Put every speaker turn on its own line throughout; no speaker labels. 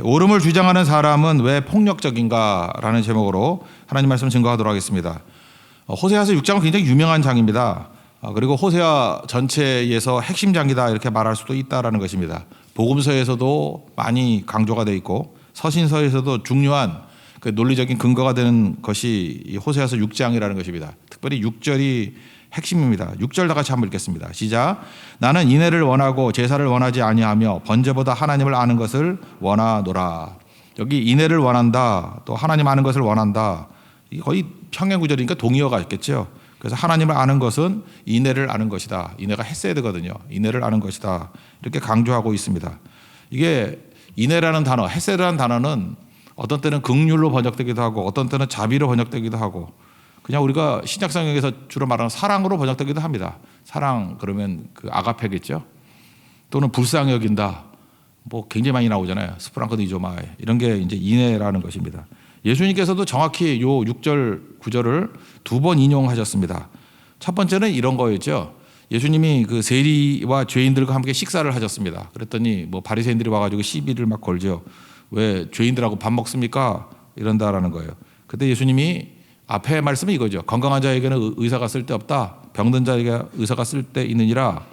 옳음을 주장하는 사람은 왜 폭력적인가라는 제목으로 하나님 말씀 증거하도록 하겠습니다. 호세아서 6장은 굉장히 유명한 장입니다. 그리고 호세아 전체에서 핵심 장이다 이렇게 말할 수도 있다라는 것입니다. 복음서에서도 많이 강조가 되어 있고 서신서에서도 중요한 그 논리적인 근거가 되는 것이 이 호세아서 6장이라는 것입니다. 특별히 6절이 핵심입니다. 6절 다 같이 한번 읽겠습니다. 시작. 나는 인애를 원하고 제사를 원하지 아니하며 번제보다 하나님을 아는 것을 원하노라. 여기 인애를 원한다, 또 하나님 아는 것을 원한다. 이 거의 평행구절이니까 동의어가 있겠죠. 그래서 하나님을 아는 것은 인애를 아는 것이다. 인애가 헤세드거든요. 인애를 아는 것이다. 이렇게 강조하고 있습니다. 이게 인애라는 단어, 헤세드라는 단어는 어떤 때는 긍휼로 번역되기도 하고 어떤 때는 자비로 번역되기도 하고 그냥 우리가 신약성경에서 주로 말하는 사랑으로 번역되기도 합니다. 사랑 그러면 그 아가페겠죠. 또는 불쌍히 여긴다. 뭐 굉장히 많이 나오잖아요. 스프랑크디조마에 이런 게 이제 인애라는 것입니다. 예수님께서도 정확히 요 6절 9절을 두 번 인용하셨습니다. 첫 번째는 이런 거였죠. 예수님이 그 세리와 죄인들과 함께 식사를 하셨습니다. 그랬더니 뭐 바리새인들이 와가지고 시비를 막 걸죠. 왜 죄인들하고 밥 먹습니까? 이런다라는 거예요. 그때 예수님이 앞에 말씀은 이거죠. 건강한 자에게는 의사가 쓸데없다. 병든 자에게 의사가 쓸데있느니라.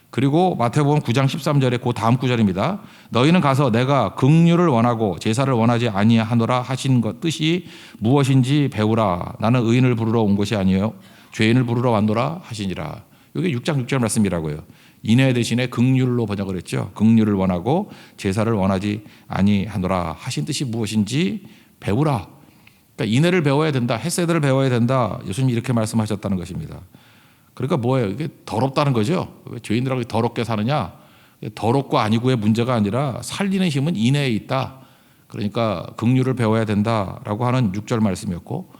그리고 마태복음 9장 13절에 그 다음 구절입니다. 너희는 가서 내가 긍휼을 원하고 제사를 원하지 아니하노라 하신 것 뜻이 무엇인지 배우라. 나는 의인을 부르러 온 것이 아니요 죄인을 부르러 왔노라 하시니라. 이게 6장 6절 말씀이라고요. 인애 대신에 긍휼로 번역을 했죠. 긍휼을 원하고 제사를 원하지 아니하노라 하신 뜻이 무엇인지 배우라. 그러니까 인애를 배워야 된다. 헤세드를 배워야 된다. 예수님이 이렇게 말씀하셨다는 것입니다. 그러니까 뭐예요? 이게 더럽다는 거죠. 왜 죄인들하고 더럽게 사느냐? 더럽고 아니고의 문제가 아니라 살리는 힘은 인애에 있다. 그러니까 긍휼을 배워야 된다라고 하는 6절 말씀이었고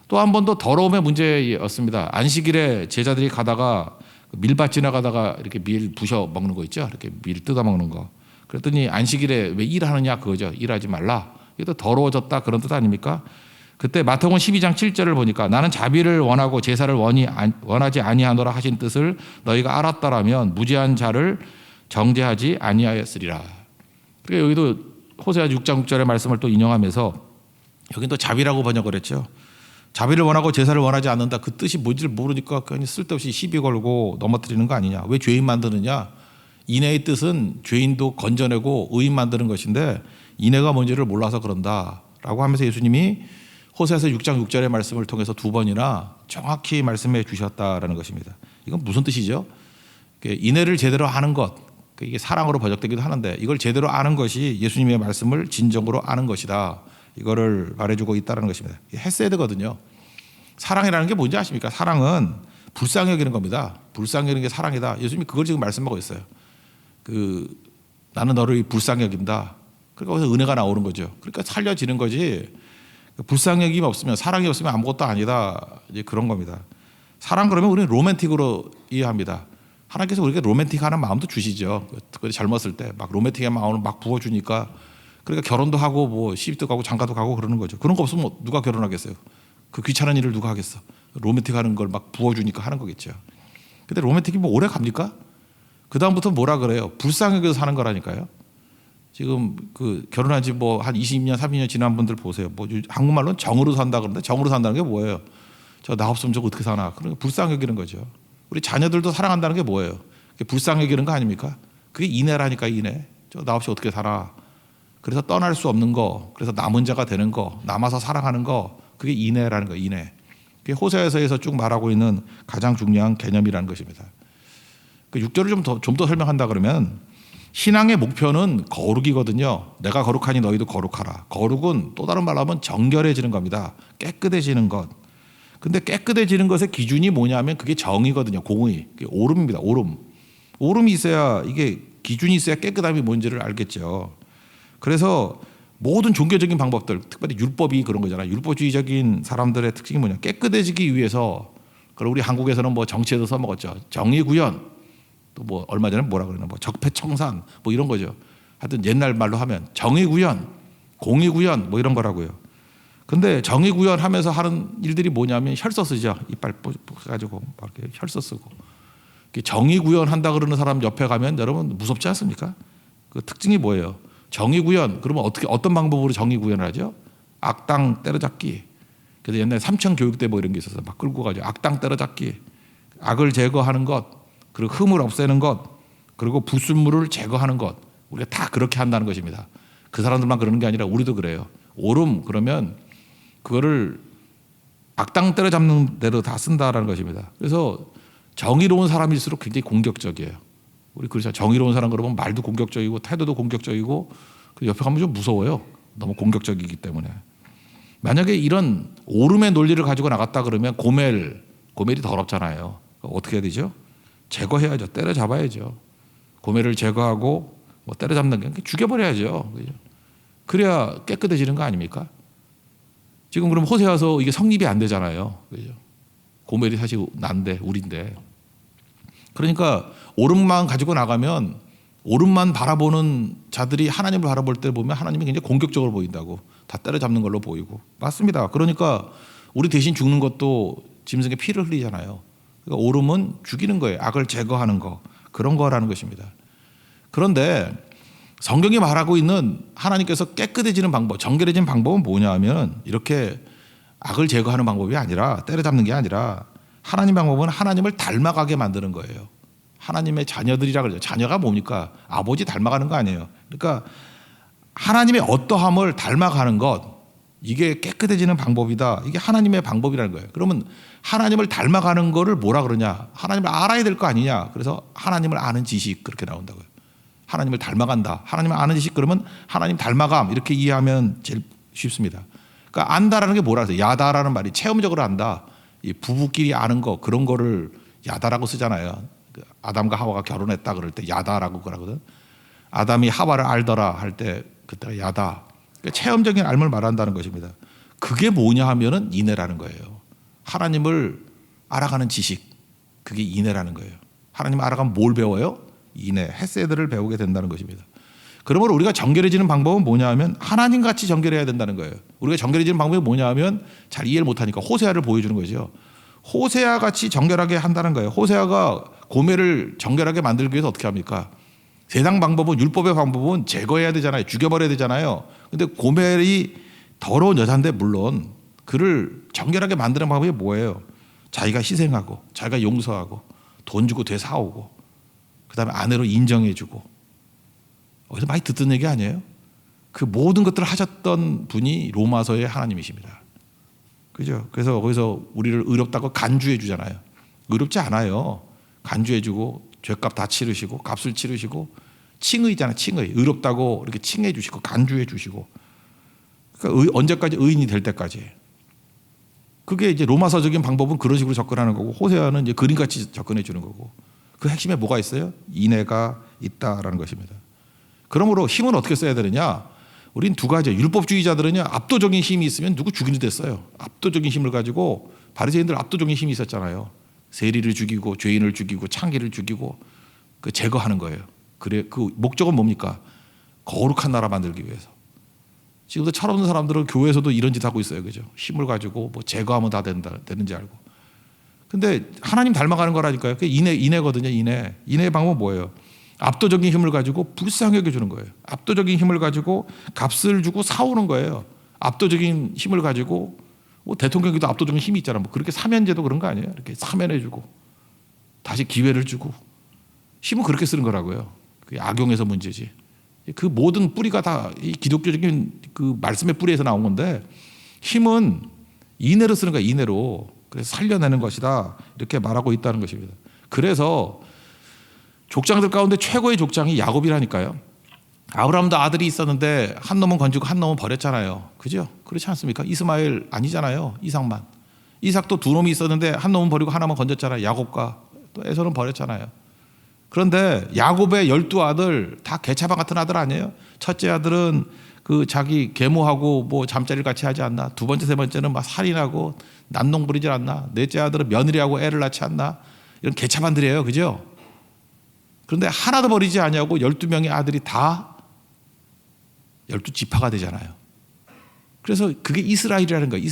또 한 번 더 더러움의 문제였습니다. 안식일에 제자들이 가다가 밀밭 지나가다가 이렇게 밀 부셔 먹는 거 있죠. 이렇게 밀 뜯어 먹는 거. 그랬더니 안식일에 왜 일하느냐 그거죠. 일하지 말라. 이게 또 더러워졌다 그런 뜻 아닙니까? 그때 마태복음 12장 7절을 보니까 나는 자비를 원하고 제사를 원하지 아니하노라 하신 뜻을 너희가 알았다라면 무죄한 자를 정죄하지 아니하였으리라. 그러니까 여기도 호세아 6장 6절의 말씀을 또 인용하면서 여긴 또 자비라고 번역을 했죠. 자비를 원하고 제사를 원하지 않는다. 그 뜻이 뭔지를 모르니까 그냥 쓸데없이 시비 걸고 넘어뜨리는 거 아니냐. 왜 죄인 만드느냐. 인애의 뜻은 죄인도 건져내고 의인 만드는 것인데 인애가 뭔지를 몰라서 그런다라고 하면서 예수님이 호세아서 6장 6절의 말씀을 통해서 두 번이나 정확히 말씀해 주셨다라는 것입니다. 이건 무슨 뜻이죠? 인애를 제대로 아는 것, 이게 사랑으로 번역되기도 하는데 이걸 제대로 아는 것이 예수님의 말씀을 진정으로 아는 것이다. 이거를 말해주고 있다는 것입니다. 헤세드거든요. 사랑이라는 게 뭔지 아십니까? 사랑은 불쌍히 여기는 겁니다. 불쌍히 여기는 게 사랑이다. 예수님이 그걸 지금 말씀하고 있어요. 나는 너를 불쌍히 여긴다. 그러니까 거기서 은혜가 나오는 거죠. 그러니까 살려지는 거지. 불쌍히 여김이 없으면 사랑이 없으면 아무것도 아니다. 이제 그런 겁니다. 사랑 그러면 우리는 로맨틱으로 이해합니다. 하나님께서 우리에게 로맨틱하는 마음도 주시죠. 특별히 젊었을 때 막 로맨틱한 마음을 막 부어주니까 그러니까 결혼도 하고 뭐 시집도 가고 장가도 가고 그러는 거죠. 그런 거 없으면 누가 결혼하겠어요? 그 귀찮은 일을 누가 하겠어? 로맨틱하는 걸 막 부어주니까 하는 거겠죠. 근데 로맨틱이 뭐 오래 갑니까? 그 다음부터 뭐라 그래요? 불쌍하게 사는 거라니까요. 지금 그 결혼한 지 뭐 한 20년, 30년 지난 분들 보세요. 뭐 한국말로는 정으로 산다 그러는데 정으로 산다는 게 뭐예요? 저 나 없으면 저거 어떻게 사나? 그러니까 불쌍히 여기는 거죠. 우리 자녀들도 사랑한다는 게 뭐예요? 불쌍히 여기는 거 아닙니까? 그게 인애라니까 인애. 저 나 없이 어떻게 살아? 그래서 떠날 수 없는 거, 그래서 남은 자가 되는 거, 남아서 사랑하는 거, 그게 인애라는 거예요. 인애. 그게 호세아서에서 쭉 말하고 있는 가장 중요한 개념이라는 것입니다. 그 6절을 좀 더 설명한다 그러면 신앙의 목표는 거룩이거든요. 내가 거룩하니 너희도 거룩하라. 거룩은 또 다른 말로 하면 정결해지는 겁니다. 깨끗해지는 것. 근데 깨끗해지는 것의 기준이 뭐냐면 그게 정의거든요. 공의. 그게 옳음입니다. 옳음. 옳음이 있어야 이게 기준이 있어야 깨끗함이 뭔지를 알겠죠. 그래서 모든 종교적인 방법들, 특별히 율법이 그런 거잖아요. 율법주의적인 사람들의 특징이 뭐냐. 깨끗해지기 위해서, 그리고 우리 한국에서는 뭐 정치에도 써먹었죠. 정의구현. 또 뭐 얼마 전에 뭐라 그러나 뭐 적폐청산 뭐 이런 거죠. 하여튼 옛날 말로 하면 정의구현, 공의구현 뭐 이런 거라고요. 근데 정의구현 하면서 하는 일들이 뭐냐면 혈서 쓰죠. 이빨 가지고 이렇게 혈서 쓰고. 정의구현 한다 그러는 사람 옆에 가면 여러분 무섭지 않습니까? 그 특징이 뭐예요? 정의 구현, 그러면 어떤 방법으로 정의 구현을 하죠? 악당 때려잡기. 그래서 옛날에 삼청 교육 때 뭐 이런 게 있어서 막 끌고 가죠. 악당 때려잡기, 악을 제거하는 것, 그리고 흠을 없애는 것, 그리고 불순물을 제거하는 것. 우리가 다 그렇게 한다는 것입니다. 그 사람들만 그러는 게 아니라 우리도 그래요. 오름 그러면 그거를 악당 때려잡는 대로 다 쓴다라는 것입니다. 그래서 정의로운 사람일수록 굉장히 공격적이에요. 우리 그렇죠. 정의로운 사람 그러면 말도 공격적이고 태도도 공격적이고 옆에 가면 좀 무서워요. 너무 공격적이기 때문에. 만약에 이런 오름의 논리를 가지고 나갔다 그러면 고멜이 더럽잖아요. 어떻게 해야 되죠? 제거해야죠. 때려잡아야죠. 고멜을 제거하고 뭐 때려잡는 게 죽여버려야죠. 그죠? 그래야 깨끗해지는 거 아닙니까? 지금 그럼 호세아서 이게 성립이 안 되잖아요. 그죠? 고멜이 사실 난데 우리인데. 그러니까 오름만 가지고 나가면 오름만 바라보는 자들이 하나님을 바라볼 때 보면 하나님이 굉장히 공격적으로 보인다고. 다 때려잡는 걸로 보이고. 맞습니다. 그러니까 우리 대신 죽는 것도 짐승의 피를 흘리잖아요. 그러니까 오름은 죽이는 거예요. 악을 제거하는 거. 그런 거라는 것입니다. 그런데 성경이 말하고 있는 하나님께서 깨끗해지는 방법, 정결해지는 방법은 뭐냐 하면 이렇게 악을 제거하는 방법이 아니라 때려잡는 게 아니라 하나님 방법은 하나님을 닮아가게 만드는 거예요. 하나님의 자녀들이라 그러죠. 자녀가 뭡니까? 아버지 닮아가는 거 아니에요. 그러니까 하나님의 어떠함을 닮아가는 것, 이게 깨끗해지는 방법이다. 이게 하나님의 방법이라는 거예요. 그러면 하나님을 닮아가는 거를 뭐라 그러냐? 하나님을 알아야 될 거 아니냐? 그래서 하나님을 아는 지식 그렇게 나온다고요. 하나님을 닮아간다. 하나님을 아는 지식 그러면 하나님 닮아감 이렇게 이해하면 제일 쉽습니다. 그러니까 안다라는 게 뭐라 그래요? 야다라는 말이 체험적으로 안다. 이 부부끼리 아는 거 그런 거를 야다라고 쓰잖아요. 아담과 하와가 결혼했다 그럴 때 야다라고 그러거든. 아담이 하와를 알더라 할 때 그때가 야다. 그러니까 체험적인 알을 말한다는 것입니다. 그게 뭐냐 하면은 인애라는 거예요. 하나님을 알아가는 지식. 그게 인애라는 거예요. 하나님 알아가면 뭘 배워요? 인애, 헤세드를 배우게 된다는 것입니다. 그러므로 우리가 정결해지는 방법은 뭐냐 하면 하나님같이 정결해야 된다는 거예요. 우리가 정결해지는 방법이 뭐냐 하면 잘 이해를 못하니까 호세아를 보여주는 거죠. 호세아같이 정결하게 한다는 거예요. 호세아가 고멜을 정결하게 만들기 위해서 어떻게 합니까? 세상 방법은, 율법의 방법은 제거해야 되잖아요. 죽여버려야 되잖아요. 근데 고멜이 더러운 여자인데 물론 그를 정결하게 만드는 방법이 뭐예요? 자기가 희생하고 자기가 용서하고 돈 주고 되사오고 그다음에 아내로 인정해주고. 어디서 많이 듣던 얘기 아니에요? 그 모든 것들을 하셨던 분이 로마서의 하나님이십니다. 그죠? 그래서 거기서 우리를 의롭다고 간주해 주잖아요. 의롭지 않아요. 간주해 주고 죄값 다 치르시고 값을 치르시고 칭의잖아요. 칭의. 의롭다고 이렇게 칭해 주시고 간주해 주시고. 그러니까 언제까지 의인이 될 때까지. 그게 이제 로마서적인 방법은 그런 식으로 접근하는 거고 호세아는 이제 그림같이 접근해 주는 거고. 그 핵심에 뭐가 있어요? 인애가 있다라는 것입니다. 그러므로 힘은 어떻게 써야 되느냐? 우린 두 가지. 율법주의자들은요, 압도적인 힘이 있으면 누구 죽이는 데 써요. 압도적인 힘을 가지고 바리새인들 압도적인 힘이 있었잖아요. 세리를 죽이고 죄인을 죽이고 창기를 죽이고 그 제거하는 거예요. 그래 그 목적은 뭡니까? 거룩한 나라 만들기 위해서. 지금도 철없는 사람들은 교회에서도 이런 짓 하고 있어요, 그죠? 힘을 가지고 뭐 제거하면 다 되는지 알고. 근데 하나님 닮아가는 거라니까요. 그게 인애거든요. 인애의 방법은 뭐예요? 압도적인 힘을 가지고 불쌍하게 주는 거예요. 압도적인 힘을 가지고 값을 주고 사오는 거예요. 압도적인 힘을 가지고 뭐 대통령에도 압도적인 힘이 있잖아. 뭐 그렇게 사면제도 그런 거 아니에요? 이렇게 사면해주고 다시 기회를 주고 힘은 그렇게 쓰는 거라고요. 그게 악용해서 문제지. 그 모든 뿌리가 다 이 기독교적인 그 말씀의 뿌리에서 나온 건데 힘은 인애로 쓰는 거야. 인애로. 그래서 살려내는 것이다. 이렇게 말하고 있다는 것입니다. 그래서 족장들 가운데 최고의 족장이 야곱이라니까요. 아브라함도 아들이 있었는데 한 놈은 건지고 한 놈은 버렸잖아요. 그죠? 그렇지 않습니까? 이스마엘 아니잖아요. 이삭만. 이삭도 두 놈이 있었는데 한 놈은 버리고 하나만 건졌잖아요. 야곱과 또 에서는 버렸잖아요. 그런데 야곱의 12아들 다 개차반 같은 아들 아니에요? 첫째 아들은 그 자기 계모하고 뭐 잠자리를 같이 하지 않나? 두 번째, 세 번째는 막 살인하고 난동 부리지 않나? 넷째 아들은 며느리하고 애를 낳지 않나? 이런 개차반들이에요. 그죠? 그런데 하나도 버리지 않냐고 12명의 아들이 다 12지파가 되잖아요. 그래서 그게 이스라엘이라는 거예요.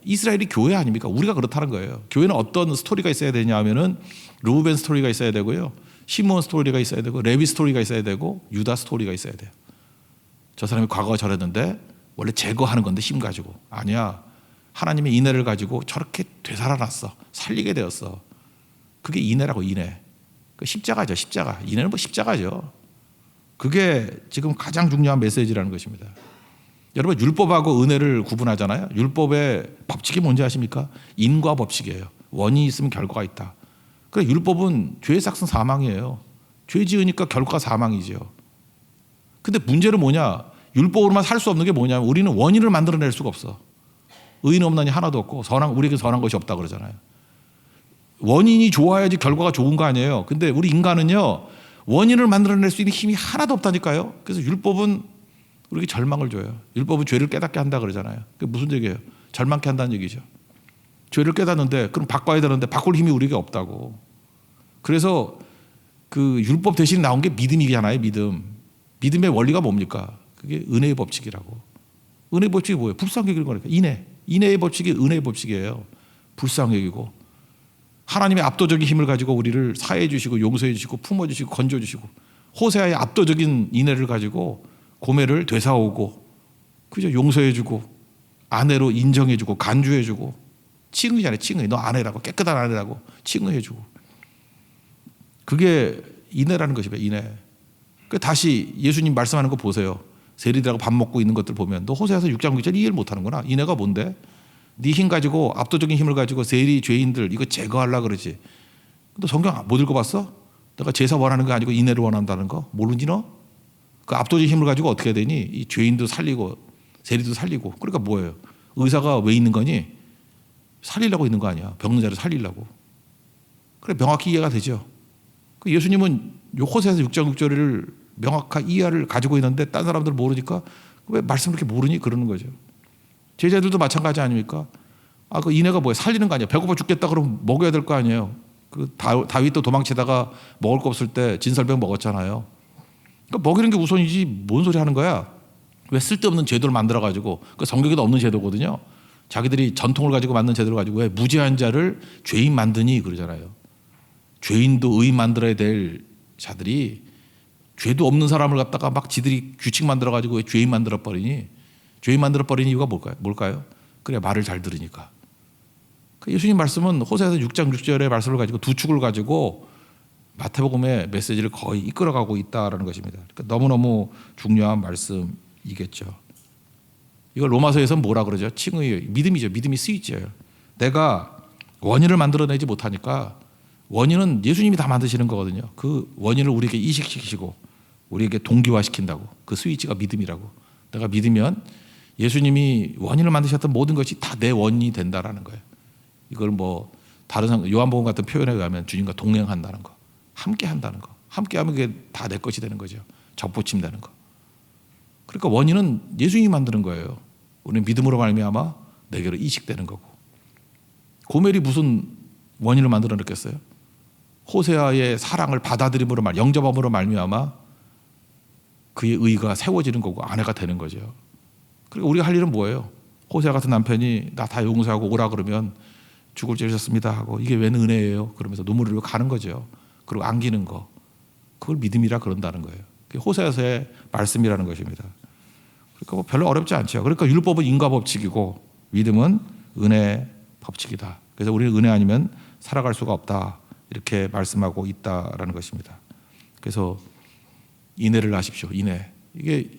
이스라엘이 교회 아닙니까? 우리가 그렇다는 거예요. 교회는 어떤 스토리가 있어야 되냐 하면은 르우벤 스토리가 있어야 되고요. 시므온 스토리가 있어야 되고 레위 스토리가 있어야 되고 유다 스토리가 있어야 돼요. 저 사람이 과거가 저랬는데 원래 제거하는 건데 힘 가지고. 아니야. 하나님의 인애를 가지고 저렇게 되살아났어. 살리게 되었어. 그게 인애라고. 인애. 그 십자가죠. 십자가. 인애는 뭐 십자가죠. 그게 지금 가장 중요한 메시지라는 것입니다. 여러분, 율법하고 은혜를 구분하잖아요. 율법의 법칙이 뭔지 아십니까? 인과 법칙이에요. 원인이 있으면 결과가 있다. 그러니까 율법은 죄의 삭은 사망이에요. 죄 지으니까 결과가 사망이죠. 근데 문제는 뭐냐? 율법으로만 살 수 없는 게 뭐냐면 우리는 원인을 만들어낼 수가 없어. 의인 없나니 하나도 없고 우리에게 선한 것이 없다 그러잖아요. 원인이 좋아야지 결과가 좋은 거 아니에요. 근데 우리 인간은요, 원인을 만들어낼 수 있는 힘이 하나도 없다니까요. 그래서 율법은 우리에게 절망을 줘요. 율법은 죄를 깨닫게 한다 그러잖아요. 그게 무슨 얘기예요? 절망케 한다는 얘기죠. 죄를 깨닫는데 그럼 바꿔야 되는데 바꿀 힘이 우리에게 없다고. 그래서 그 율법 대신 나온 게 믿음이잖아요. 믿음의 원리가 뭡니까? 그게 은혜의 법칙이라고. 은혜의 법칙이 뭐예요? 불쌍히 여기는 거니까. 인애의 법칙이 은혜의 법칙이에요. 불쌍히 여기고 하나님의 압도적인 힘을 가지고 우리를 사해해 주시고 용서해 주시고 품어 주시고 건져 주시고, 호세아의 압도적인 인애를 가지고 고멜을 되사오고, 그죠? 용서해 주고 아내로 인정해 주고 간주해 주고, 칭의잖아요. 칭의. 너 아내라고, 깨끗한 아내라고 칭의해 주고. 그게 인애라는 것입니다. 인애. 그 다시 예수님 말씀하는 거 보세요. 세리들하고 밥 먹고 있는 것들 보면 너 호세아서 6장 9절 이해를 못하는구나. 인애가 뭔데? 네 힘 가지고, 압도적인 힘을 가지고 세리 죄인들 이거 제거하려고 그러지. 너 성경 못 읽어봤어? 내가 제사 원하는 거 아니고 인애를 원한다는 거 모르니 너? 그 압도적인 힘을 가지고 어떻게 해야 되니? 이 죄인도 살리고 세리도 살리고. 그러니까 뭐예요? 의사가 왜 있는 거니? 살리려고 있는 거 아니야. 병든 자를 살리려고. 그래, 명확히 이해가 되죠. 예수님은 호세아서 6장 6절을 명확한 이해를 가지고 있는데 딴 사람들 모르니까 왜 말씀을 그렇게 모르니? 그러는 거죠. 제자들도 마찬가지 아닙니까? 그 인애가 뭐예요? 살리는 거 아니에요. 배고파 죽겠다 그러면 먹여야 될 거 아니에요. 그 다윗도 도망치다가 먹을 거 없을 때 진설병 먹었잖아요. 그러니까 먹이는 게 우선이지 뭔 소리 하는 거야? 왜 쓸데없는 제도를 만들어가지고, 그 성경에도 없는 제도거든요. 자기들이 전통을 가지고 만든 제도를 가지고 왜 무죄한 자를 죄인 만드니 그러잖아요. 죄인도 의인 만들어야 될 자들이 죄도 없는 사람을 갖다가 막 지들이 규칙 만들어가지고 왜 죄인 만들어버리니? 죄인 만들어버린 이유가 뭘까요? 그래, 말을 잘 들으니까. 예수님 말씀은 호세아서 6장 6절의 말씀을 가지고 두 축을 가지고 마태복음의 메시지를 거의 이끌어가고 있다는 것입니다. 그러니까 너무너무 중요한 말씀이겠죠. 이걸 로마서에서는 뭐라 그러죠? 칭의, 믿음이죠. 믿음이 스위치예요. 내가 원인을 만들어내지 못하니까, 원인은 예수님이 다 만드시는 거거든요. 그 원인을 우리에게 이식시키시고 우리에게 동기화시킨다고. 그 스위치가 믿음이라고. 내가 믿으면 예수님이 원인을 만드셨던 모든 것이 다 내 원인이 된다라는 거예요. 이걸 뭐 다른 요한복음 같은 표현에 의하면 주님과 동행한다는 거, 함께 한다는 거, 함께하면 그게 다 내 것이 되는 거죠. 접붙임되는 거. 그러니까 원인은 예수님이 만드는 거예요. 우리는 믿음으로 말미암아 내게로 이식되는 거고. 고멜이 무슨 원인을 만들어냈겠어요? 호세아의 사랑을 받아들임으로 영접함으로 말미암아 그의 의가 세워지는 거고 아내가 되는 거죠. 그리고 우리가 할 일은 뭐예요? 호세아 같은 남편이 나 다 용서하고 오라 그러면 죽을 죄 지었습니다 하고, 이게 웬 은혜예요? 그러면서 눈물을 흘리고 가는 거죠. 그리고 안기는 거, 그걸 믿음이라 그런다는 거예요. 그게 호세아서의 말씀이라는 것입니다. 그러니까 뭐 별로 어렵지 않죠. 그러니까 율법은 인과 법칙이고 믿음은 은혜 법칙이다. 그래서 우리는 은혜 아니면 살아갈 수가 없다, 이렇게 말씀하고 있다라는 것입니다. 그래서 인애를 하십시오. 인애. 이게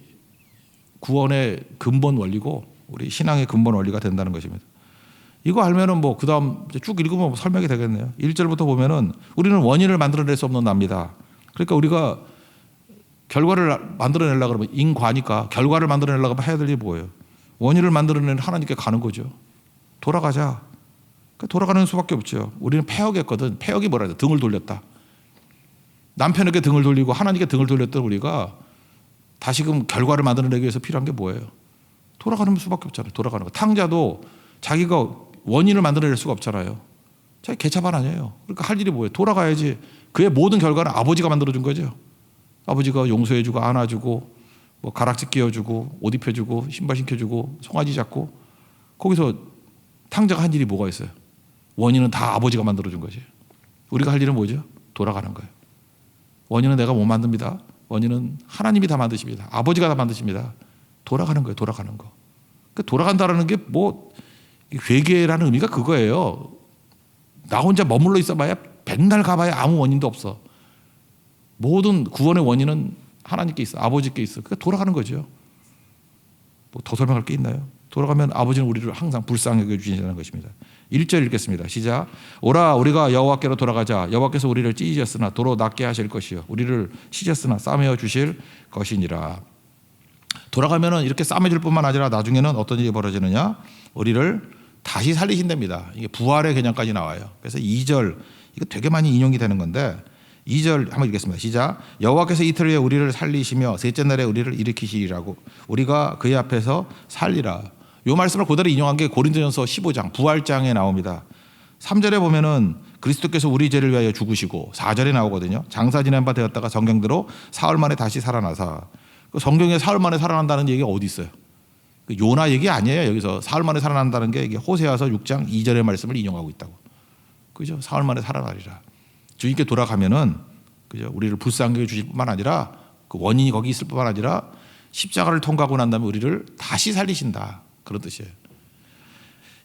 구원의 근본 원리고 우리 신앙의 근본 원리가 된다는 것입니다. 이거 알면은 뭐 그다음 쭉 읽으면 설명이 되겠네요. 1절부터 보면은 우리는 원인을 만들어낼 수 없는 납니다. 그러니까 우리가 결과를 만들어내려고 그러면 인과니까 결과를 만들어내려고 하면 해야 될 일이 뭐예요? 원인을 만들어내는 하나님께 가는 거죠. 돌아가자. 그러니까 돌아가는 수밖에 없죠. 우리는 패역했거든. 패역이 뭐라 해야 돼? 등을 돌렸다. 남편에게 등을 돌리고 하나님께 등을 돌렸던 우리가 다시금 결과를 만들어내기 위해서 필요한 게 뭐예요? 돌아가는 수밖에 없잖아요. 돌아가는 거. 탕자도 자기가 원인을 만들어낼 수가 없잖아요. 자기 개차반 아니에요. 그러니까 할 일이 뭐예요? 돌아가야지. 그의 모든 결과는 아버지가 만들어준 거죠. 아버지가 용서해주고 안아주고 뭐 가락지 끼워주고 옷 입혀주고 신발 신겨주고 송아지 잡고, 거기서 탕자가 한 일이 뭐가 있어요? 원인은 다 아버지가 만들어준 거지. 우리가 할 일은 뭐죠? 돌아가는 거예요. 원인은 내가 못 만듭니다. 원인은 하나님이 다 만드십니다. 아버지가 다 만드십니다. 돌아가는 거예요. 돌아가는 거. 그러니까 돌아간다라는 게 뭐 회개라는 의미가 그거예요. 나 혼자 머물러 있어봐야 백날 가봐야 아무 원인도 없어. 모든 구원의 원인은 하나님께 있어. 아버지께 있어. 그러니까 돌아가는 거죠. 뭐 더 설명할 게 있나요? 돌아가면 아버지는 우리를 항상 불쌍히 여겨주시는 것입니다. 1절 읽겠습니다. 시작. 오라 우리가 여호와께로 돌아가자. 여호와께서 우리를 찢으셨으나 도로 낫게 하실 것이요 우리를 찢으셨으나 싸매어 주실 것이니라. 돌아가면은 이렇게 싸매줄 뿐만 아니라 나중에는 어떤 일이 벌어지느냐? 우리를 다시 살리신답니다. 이게 부활의 개념까지 나와요. 그래서 2절 이거 되게 많이 인용이 되는 건데 2절 한번 읽겠습니다. 시작. 여호와께서 이틀 후에 우리를 살리시며 셋째 날에 우리를 일으키시리라고 우리가 그의 앞에서 살리라. 이 말씀을 그대로 인용한 게 고린도전서 15장 부활장에 나옵니다. 3절에 보면은 그리스도께서 우리 죄를 위하여 죽으시고 4절에 나오거든요. 장사 지낸 바 되었다가 성경대로 사흘 만에 다시 살아나사. 성경에 사흘 만에 살아난다는 얘기가 어디 있어요? 요나 얘기 아니에요. 여기서 사흘 만에 살아난다는 게 이게 호세아서 6장 2절의 말씀을 인용하고 있다고. 그죠? 사흘 만에 살아나리라. 주님께 돌아가면은 그죠? 우리를 불쌍히 주실 뿐만 아니라 그 원인이 거기 있을 뿐만 아니라 십자가를 통과하고 난 다음에 우리를 다시 살리신다. 그런 뜻이에요.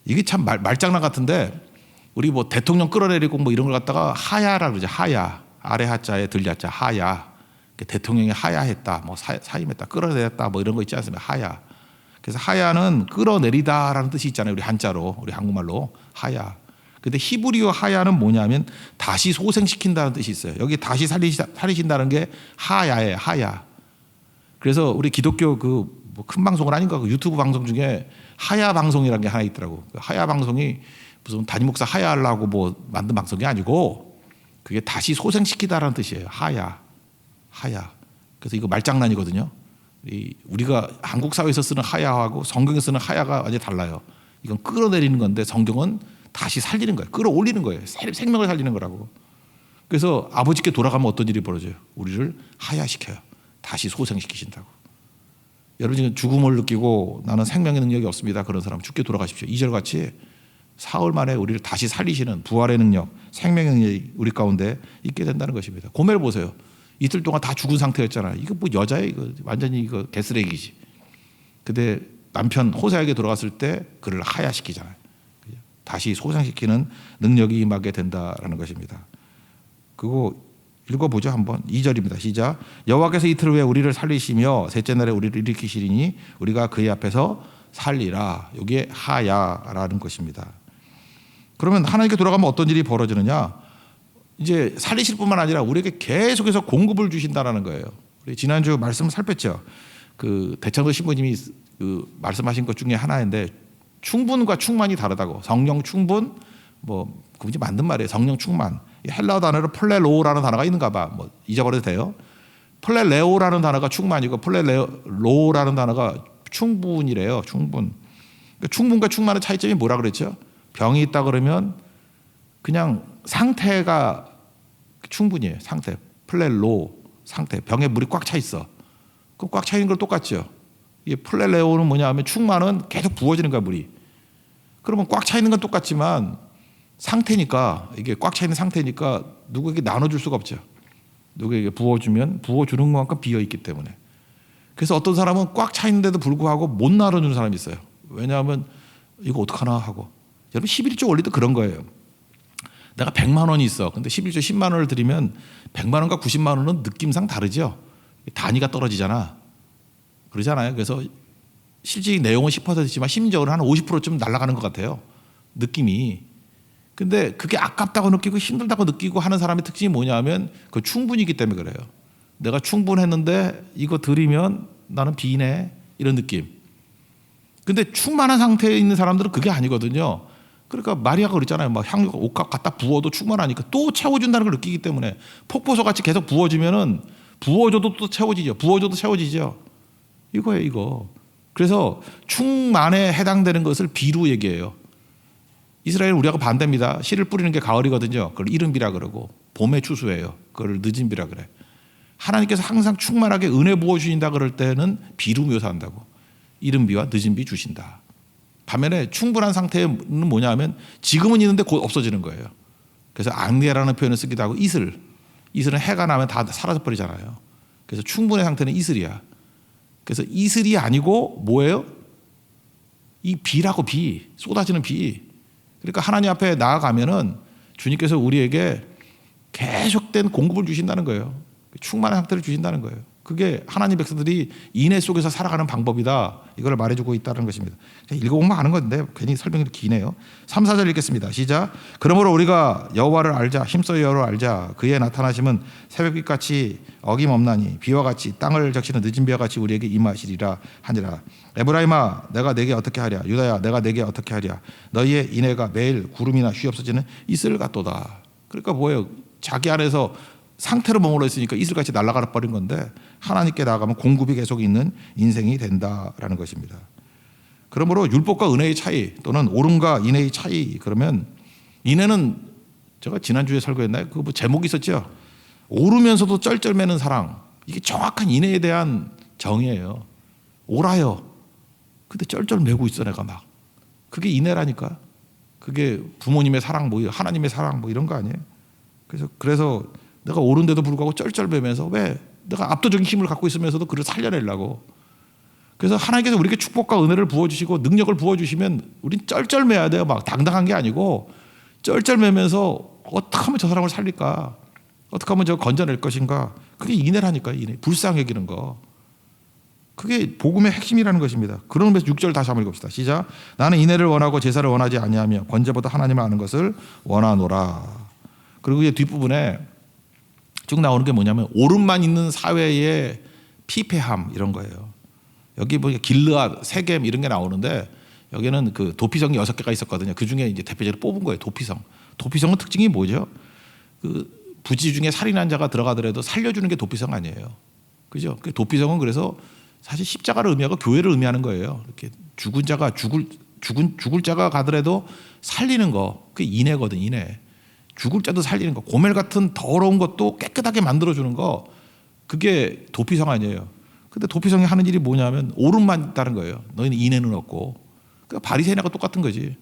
이게 참 말장난 같은데 우리 뭐 대통령 끌어내리고 뭐 이런 걸 갖다가 하야라 그러죠. 하야. 아래 하자에 들 야자 하야. 대통령이 하야했다. 뭐 사임했다. 끌어내렸다. 뭐 이런 거 있지 않습니까? 하야. 그래서 하야는 끌어내리다라는 뜻이 있잖아요. 우리 한자로, 우리 한국말로 하야. 근데 히브리어 하야는 뭐냐면 다시 소생시킨다는 뜻이 있어요. 여기 다시 살리신다는 게 하야예요. 하야. 그래서 우리 기독교 그 뭐 큰 방송은 아닌가 그 유튜브 방송 중에 하야 방송이라는 게 하나 있더라고. 하야 방송이 무슨 담임 목사 하야하려고 뭐 만든 방송이 아니고 그게 다시 소생시키다라는 뜻이에요. 하야. 하야. 그래서 이거 말장난이거든요. 우리가 한국 사회에서 쓰는 하야하고 성경에서 쓰는 하야가 완전히 달라요. 이건 끌어내리는 건데 성경은 다시 살리는 거예요. 끌어올리는 거예요. 생명을 살리는 거라고. 그래서 아버지께 돌아가면 어떤 일이 벌어져요? 우리를 하야시켜요. 다시 소생시키신다고. 여러분 지금 죽음을 느끼고 나는 생명의 능력이 없습니다. 그런 사람 죽게 돌아가십시오. 2절 같이 사흘 만에 우리를 다시 살리시는 부활의 능력, 생명의 능력이 우리 가운데 있게 된다는 것입니다. 고멜 보세요. 이틀 동안 다 죽은 상태였잖아요. 이거 뭐 여자애 이거 완전히 이거 개쓰레기지. 근데 남편 호세아에게 돌아갔을 때 그를 하야시키잖아요. 다시 소생시키는 능력이 임하게 된다라는 것입니다. 그거 읽어보죠 한번. 2절입니다. 시작. 여호와께서 이틀 후에 우리를 살리시며 셋째 날에 우리를 일으키시리니 우리가 그의 앞에서 살리라. 이게 하야라는 것입니다. 그러면 하나님께 돌아가면 어떤 일이 벌어지느냐? 이제 살리실 뿐만 아니라 우리에게 계속해서 공급을 주신다라는 거예요. 우리 지난주 말씀을 살폈죠. 그 대창도 신부님이 그 말씀하신 것 중에 하나인데 충분과 충만이 다르다고. 성령 충분 뭐 그분이 만든 말이에요. 성령 충만. 헬라어 단어로 플레로라는 단어가 있는가 봐. 뭐 잊어버려도 돼요. 플레레오라는 단어가 충만이고 플레로라는 단어가 충분이래요. 충분. 그러니까 충분과 충만의 차이점이 뭐라 그랬죠? 병이 있다 그러면 그냥 상태가 충분이에요. 상태. 플레로 상태. 병에 물이 꽉 차 있어. 그럼 꽉 차 있는 걸 똑같죠. 이게 플레레오는 뭐냐 하면 충만은 계속 부어지는 거야 물이. 그러면 꽉 차 있는 건 똑같지만 상태니까 이게 꽉 차 있는 상태니까 누구에게 나눠줄 수가 없죠. 누구에게 부어주면 부어주는 것만큼 비어있기 때문에. 그래서 어떤 사람은 꽉 차 있는데도 불구하고 못 나눠주는 사람이 있어요. 왜냐하면 이거 어떡하나 하고. 여러분 11조 원리도 그런 거예요. 내가 100만 원이 있어. 근데 11조 10만 원을 드리면 100만 원과 90만 원은 느낌상 다르죠. 단위가 떨어지잖아. 그러잖아요. 그래서 실질 내용은 10%지만 심적으로 한 50%좀 날아가는 것 같아요. 느낌이. 근데 그게 아깝다고 느끼고 힘들다고 느끼고 하는 사람의 특징이 뭐냐면 그 충분이기 때문에 그래요. 내가 충분했는데 이거 드리면 나는 비네 이런 느낌. 근데 충만한 상태에 있는 사람들은 그게 아니거든요. 그러니까 마리아가 그랬잖아요. 막 향유가 옷값 갖다 부어도 충만하니까 또 채워준다는 걸 느끼기 때문에 폭포수 같이 계속 부어주면은 부어줘도 또 채워지죠. 부어줘도 채워지죠. 이거예요, 이거. 그래서 충만에 해당되는 것을 비로 얘기해요. 이스라엘은 우리하고 반대입니다. 씨를 뿌리는 게 가을이거든요. 그걸 이른비라 그러고 봄의 추수예요. 그걸 늦은비라 그래. 하나님께서 항상 충만하게 은혜 부어주신다 그럴 때는 비로 묘사한다고. 이른비와 늦은비 주신다. 반면에 충분한 상태는 뭐냐 하면 지금은 있는데 곧 없어지는 거예요. 그래서 앙리아라는 표현을 쓰기도 하고 이슬은 해가 나면 다 사라져버리잖아요. 그래서 충분의 상태는 이슬이야. 그래서 이슬이 아니고 뭐예요? 이 비라고, 비. 쏟아지는 비. 그러니까 하나님 앞에 나아가면은 주님께서 우리에게 계속된 공급을 주신다는 거예요. 충만한 상태를 주신다는 거예요. 그게 하나님 백성들이 인애 속에서 살아가는 방법이다. 이걸 말해주고 있다는 것입니다. 읽어보면 아는 건데 괜히 설명이 기네요. 3, 4절 읽겠습니다. 시작. 그러므로 우리가 여호와를 알자. 힘써 여호와를 알자. 그의 나타나심은 새벽빛같이 어김없나니 비와 같이 땅을 적시는 늦은 비와 같이 우리에게 임하시리라 하니라. 에브라임아 내가 내게 어떻게 하랴. 유다야 내가 내게 어떻게 하랴. 너희의 인애가 매일 구름이나 쉬 없어지는 이슬 같도다. 그러니까 뭐예요? 자기 안에서 상태로 머물러 있으니까 이슬같이 날아가 버린 건데 하나님께 나아가면 공급이 계속 있는 인생이 된다라는 것입니다. 그러므로 율법과 은혜의 차이 또는 옳음과 인애의 차이, 그러면 인애는 제가 지난주에 설교했나요? 그 뭐 제목이 있었죠. 오르면서도 쩔쩔매는 사랑. 이게 정확한 인애에 대한 정의예요. 옳아요. 근데 쩔쩔매고 있어 내가 막. 그게 인애라니까. 그게 부모님의 사랑, 뭐 하나님의 사랑 뭐 이런 거 아니에요? 그래서 내가 옳은데도 불구하고 쩔쩔매면서 왜 내가 압도적인 힘을 갖고 있으면서도 그를 살려내려고. 그래서 하나님께서 우리에게 축복과 은혜를 부어주시고 능력을 부어주시면 우린 쩔쩔매야 돼요. 막 당당한 게 아니고 쩔쩔매면서 어떻게 하면 저 사람을 살릴까, 어떻게 하면 저 건져낼 것인가. 그게 인애라니까요. 인애. 불쌍히 여기는 거. 그게 복음의 핵심이라는 것입니다. 그런 의미에서 6절 다시 한번 읽읍시다. 시작. 나는 인애를 원하고 제사를 원하지 아니하며 권제보다 하나님을 아는 것을 원하노라. 그리고 이 뒷부분에 쭉 나오는 게 뭐냐면 오름만 있는 사회의 피폐함 이런 거예요. 여기 보니까 길르앗, 세겜 이런 게 나오는데 여기는 그 도피성이 6개가 있었거든요. 그 중에 이제 대표적으로 뽑은 거예요. 도피성. 도피성은 특징이 뭐죠? 그 부지 중에 살인한 자가 들어가더라도 살려주는 게 도피성 아니에요. 그죠? 그 도피성은 그래서 사실 십자가를 의미하고 교회를 의미하는 거예요. 이렇게 죽은 자가 죽을 자가 가더라도 살리는 거. 그게 인애거든, 인애. 죽을 자도 살리는 거, 고멜 같은 더러운 것도 깨끗하게 만들어주는 거, 그게 도피성 아니에요. 근데 도피성이 하는 일이 뭐냐면 오름만 있다는 거예요. 너희는 인애는 없고. 그러니까 바리새인하고 똑같은 거지.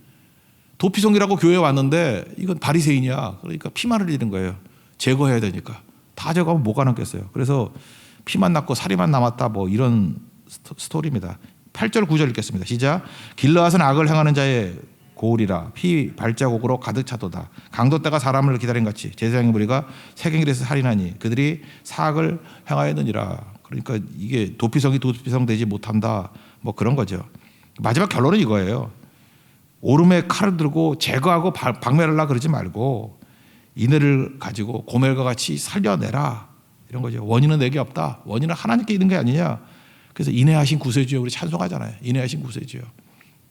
도피성이라고 교회에 왔는데 이건 바리새인이야. 그러니까 피만 흘리는 거예요. 제거해야 되니까. 다 제거하면 뭐가 남겠어요. 그래서 피만 남고 살이만 남았다, 뭐 이런 스토리입니다. 8절 9절 읽겠습니다. 시작. 길르앗은 악을 행하는 자의 고울이라 피 발자국으로 가득 차도다. 강도 때가 사람을 기다린 같이 제사장의 무리가 세경일에서 살인하니 그들이 사악을 행하였느니라. 그러니까 이게 도피성이 도피성 되지 못한다, 뭐 그런 거죠. 마지막 결론은 이거예요. 오름에 칼을 들고 제거하고 박멸하려 그러지 말고 인애를 가지고 고멜과 같이 살려내라, 이런 거죠. 원인은 내게 없다. 원인은 하나님께 있는 게 아니냐. 그래서 인애하신 구세주여 우리 찬송하잖아요. 인애하신 구세주여.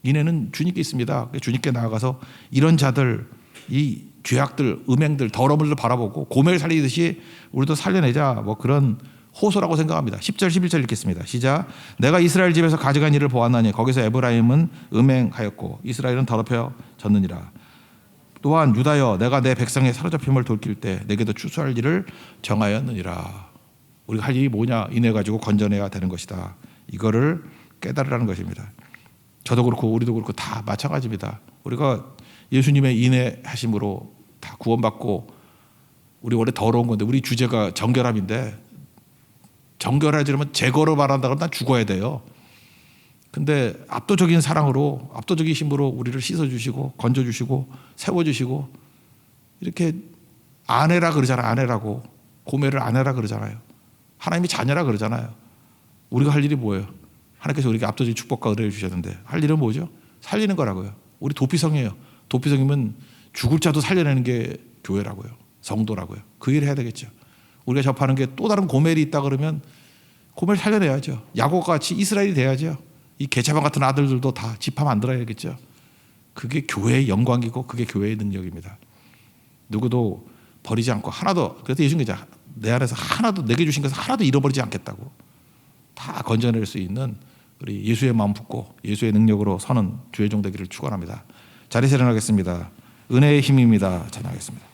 인애는 주님께 있습니다. 주님께 나아가서 이런 자들, 이 죄악들, 음행들, 더러움을 바라보고 고멜 살리듯이 우리도 살려내자, 뭐 그런 호소라고 생각합니다. 10절 11절 읽겠습니다. 시작. 내가 이스라엘 집에서 가져간 일을 보았나니 거기서 에브라임은 음행하였고 이스라엘은 더럽혀졌느니라. 또한 유다여 내가 내 백성의 사로잡힘을 돌킬 때 내게도 추수할 일을 정하였느니라. 우리가 할 일이 뭐냐? 인애 가지고 건져내야 되는 것이다. 이거를 깨달으라는 것입니다. 저도 그렇고 우리도 그렇고 다 마찬가지입니다. 우리가 예수님의 인애하심으로 다 구원받고, 우리 원래 더러운 건데 우리 주제가 정결함인데, 정결하지려면 제거로 말한다 그러면 난 죽어야 돼요. 근데 압도적인 사랑으로, 압도적인 힘으로 우리를 씻어주시고 건져주시고 세워주시고, 이렇게 아내라 그러잖아요. 아내라고. 고멜을 아내라 그러잖아요. 하나님이 자녀라 그러잖아요. 우리가 할 일이 뭐예요? 하나님께서 우리에게 압도적인 축복과 은혜를 주셨는데 할 일은 뭐죠? 살리는 거라고요. 우리 도피성이에요. 도피성이면 죽을 자도 살려내는 게 교회라고요. 성도라고요. 그 일을 해야 되겠죠. 우리가 접하는 게 또 다른 고멜이 있다 그러면 고멜 살려내야죠. 야곱과 같이 이스라엘이 돼야죠. 이 게차반 같은 아들들도 다 집합 만들어야겠죠. 그게 교회의 영광이고 그게 교회의 능력입니다. 누구도 버리지 않고 하나도, 그래서 예수님께서 내 안에서 하나도, 내게 주신 것을 하나도 잃어버리지 않겠다고 다 건져낼 수 있는 우리 예수의 마음 붙고 예수의 능력으로 서는 주의 종 되기를 축원합니다. 자리에서 일어나겠습니다. 은혜의 힘입니다. 찬양하겠습니다.